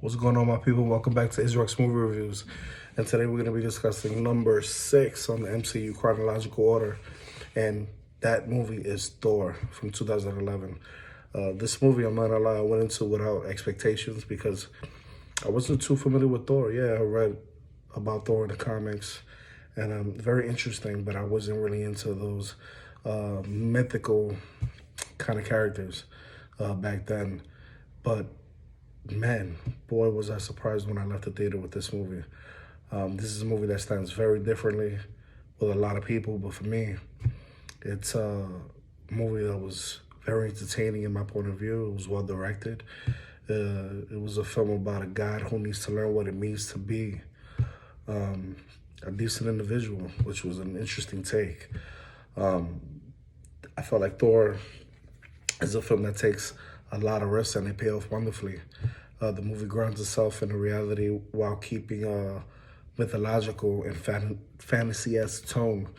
What's going on, my people? Welcome back to Israel's Movie Reviews. And today we're going to be discussing number 6 on the MCU chronological order. And that movie is Thor from 2011. This movie, I'm not gonna lie, I went into without expectations because I wasn't too familiar with Thor. Yeah, I read about Thor in the comics, and very interesting, but I wasn't really into those mythical kind of characters back then. But man, boy, was I surprised when I left the theater with this movie. This is a movie that stands very differently with a lot of people, but for me, it's a movie that was very entertaining in my point of view. It was well directed. It was a film about a God who needs to learn what it means to be a decent individual, which was an interesting take. I felt like Thor is a film that takes a lot of risks and they pay off wonderfully. The movie grounds itself in a reality while keeping a mythological and fantasy-esque tone,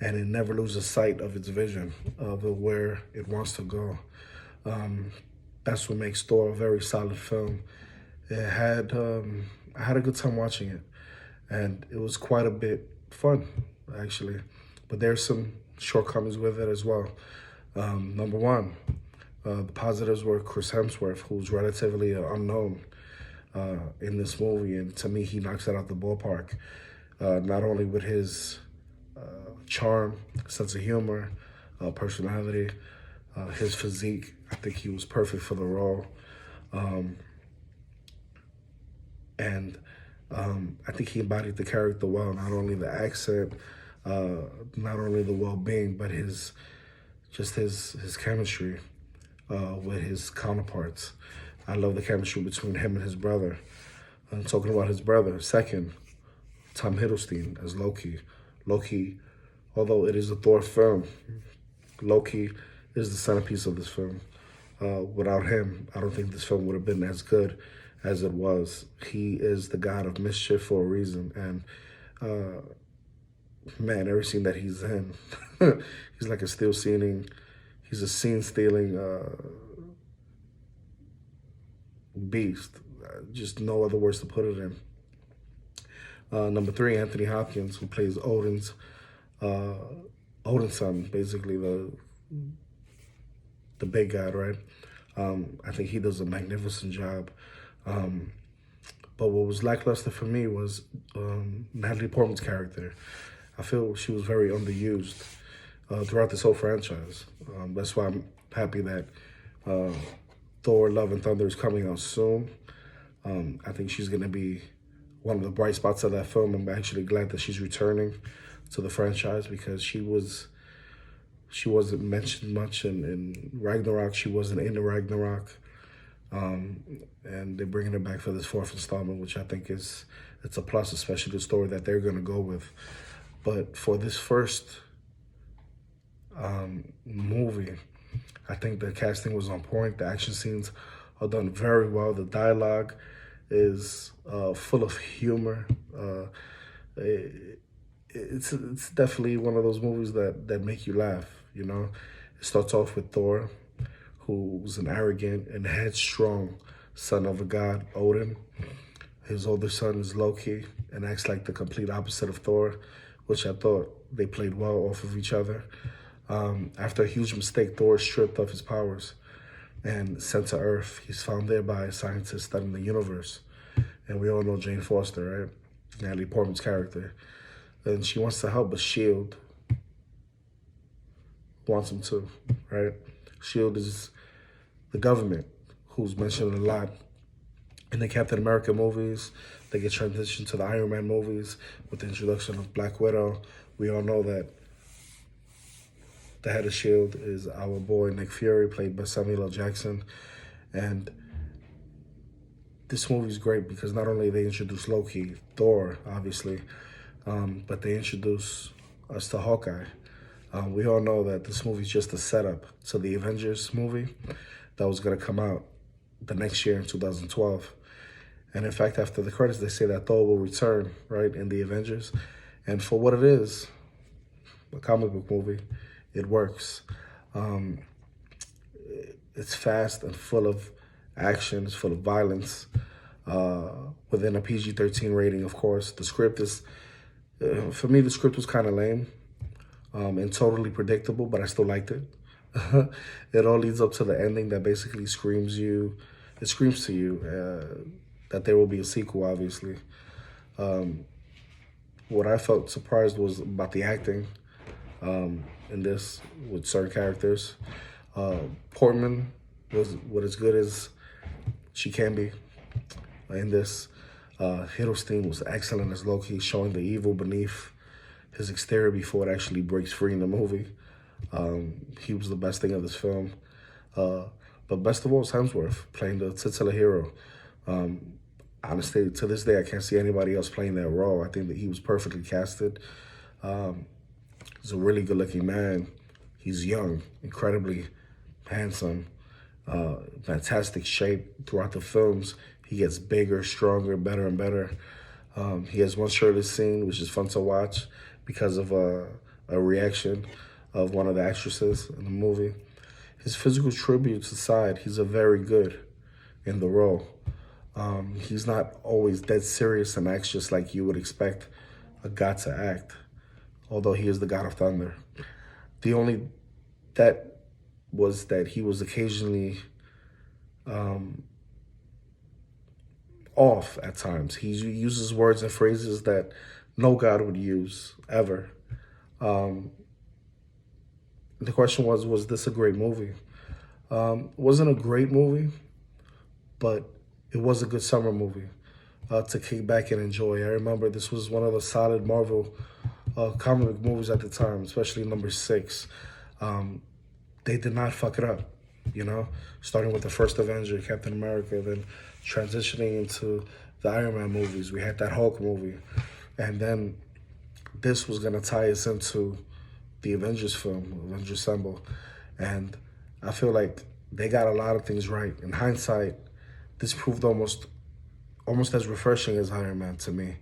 and it never loses sight of its vision of where it wants to go. That's what makes Thor a very solid film. I had a good time watching it, and it was quite a bit fun, actually. But there's some shortcomings with it as well. Number one, the positives were Chris Hemsworth, who's relatively unknown in this movie, and to me, he knocks it out the ballpark. Not only with his charm, sense of humor, personality, his physique. I think he was perfect for the role. And I think he embodied the character well, not only the accent, not only the well-being, but his chemistry with his counterparts. I love the chemistry between him and his brother. I'm talking about his brother. Second, Tom Hiddleston as Loki. Loki, although it is a Thor film, Loki is the centerpiece of this film. Without him, I don't think this film would have been as good as it was. He is the god of mischief for a reason, and man, every scene that he's in, he's like a he's a scene-stealing beast. Just no other words to put it in. Number 3, Anthony Hopkins, who plays Odin's son, basically the big god, right? I think he does a magnificent job. But what was lackluster for me was Natalie Portman's character. I feel she was very underused throughout this whole franchise. That's why I'm happy that Thor: Love and Thunder is coming out soon. I think she's going to be one of the bright spots of that film. I'm actually glad that she's returning to the franchise because she wasn't mentioned much in Ragnarok. She wasn't in the Ragnarok. And they're bringing her back for this 4th installment, which I think it's a plus, especially the story that they're going to go with. But for this first movie, I think the casting was on point. The action scenes are done very well. The dialogue is full of humor. It's definitely one of those movies that make you laugh, you know? It starts off with Thor, who's an arrogant and headstrong son of a god, Odin. His older son is Loki and acts like the complete opposite of Thor, which I thought they played well off of each other. After a huge mistake, Thor is stripped of his powers and sent to Earth. He's found there by a scientist studying the universe. And we all know Jane Foster, right? Natalie Portman's character. And she wants to help, but S.H.I.E.L.D. wants him to, right? S.H.I.E.L.D. is the government, who's mentioned a lot in the Captain America movies. They get transitioned to the Iron Man movies with the introduction of Black Widow. We all know that the head of S.H.I.E.L.D. is our boy Nick Fury, played by Samuel L. Jackson. And this movie is great because not only they introduce Loki, Thor, obviously, but they introduce us to Hawkeye. We all know that this movie is just a setup to the Avengers movie that was going to come out the next year in 2012. And in fact, after the credits, they say that Thor will return, right, in the Avengers. And for what it is, a comic book movie, it works. It's fast and full of action, it's full of violence. within a PG-13 rating, of course. The script is, for me, the script was kind of lame and totally predictable, but I still liked it. It all leads up to the ending that basically screams to you that there will be a sequel, obviously. What I felt surprised was about the acting in this with certain characters. Portman was as good as she can be in this. Hiddleston was excellent as Loki, showing the evil beneath his exterior before it actually breaks free in the movie. He was the best thing of this film. But best of all is Hemsworth, playing the titular hero. Honestly, to this day, I can't see anybody else playing that role. I think that he was perfectly casted. He's a really good-looking man. He's young, incredibly handsome, fantastic shape throughout the films. He gets bigger, stronger, better and better. He has one shirtless scene, which is fun to watch because of a reaction of one of the actresses in the movie. His physical tributes aside, he's a very good in the role. He's not always dead serious and acts just like you would expect a god to act, although he is the god of thunder. The only that was that he was occasionally off at times. He uses words and phrases that no god would use, ever. The question was this a great movie? It wasn't a great movie, but it was a good summer movie to kick back and enjoy. I remember this was one of the solid Marvel comic book movies at the time, especially number 6. They did not fuck it up, you know? Starting with the first Avenger, Captain America, then transitioning into the Iron Man movies. We had that Hulk movie. And then this was going to tie us into the Avengers film, Avengers Assemble. And I feel like they got a lot of things right. In hindsight, this proved almost as refreshing as Iron Man to me,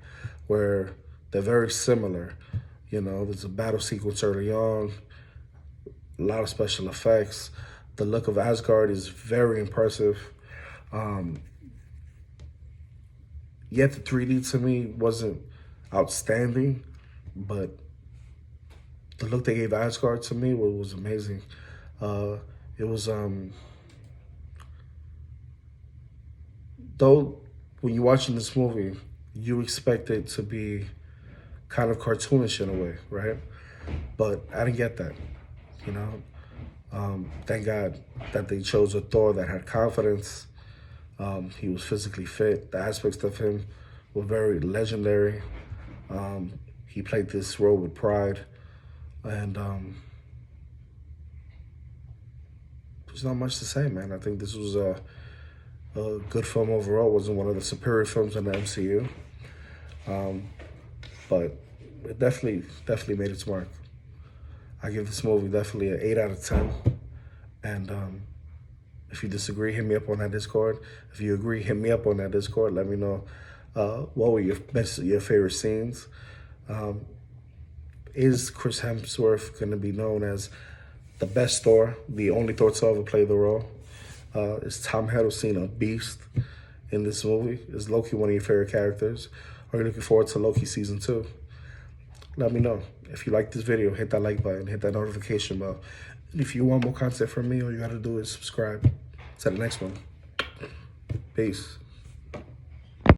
where they're very similar. You know, there's a battle sequence early on, a lot of special effects. The look of Asgard is very impressive. Yet the 3D to me wasn't outstanding, but the look they gave Asgard to me was amazing. It was, though when you're watching this movie, you expect it to be kind of cartoonish in a way, right? But I didn't get that, you know? Thank God that they chose a Thor that had confidence. He was physically fit. The aspects of him were very legendary. He played this role with pride. And there's not much to say, man. I think this was a good film overall. It wasn't one of the superior films in the MCU. But it definitely made its mark. I give this movie definitely an 8 out of 10. And if you disagree, hit me up on that Discord. If you agree, hit me up on that Discord. Let me know what were your favorite scenes. Is Chris Hemsworth going to be known as the best Thor, the only Thor to ever play the role? Is Tom Hiddleston a beast in this movie? Is Loki one of your favorite characters? Are you looking forward to Loki season 2? Let me know. If you like this video, hit that like button, hit that notification bell. And if you want more content from me, all you got to do is subscribe. To the next one. Peace.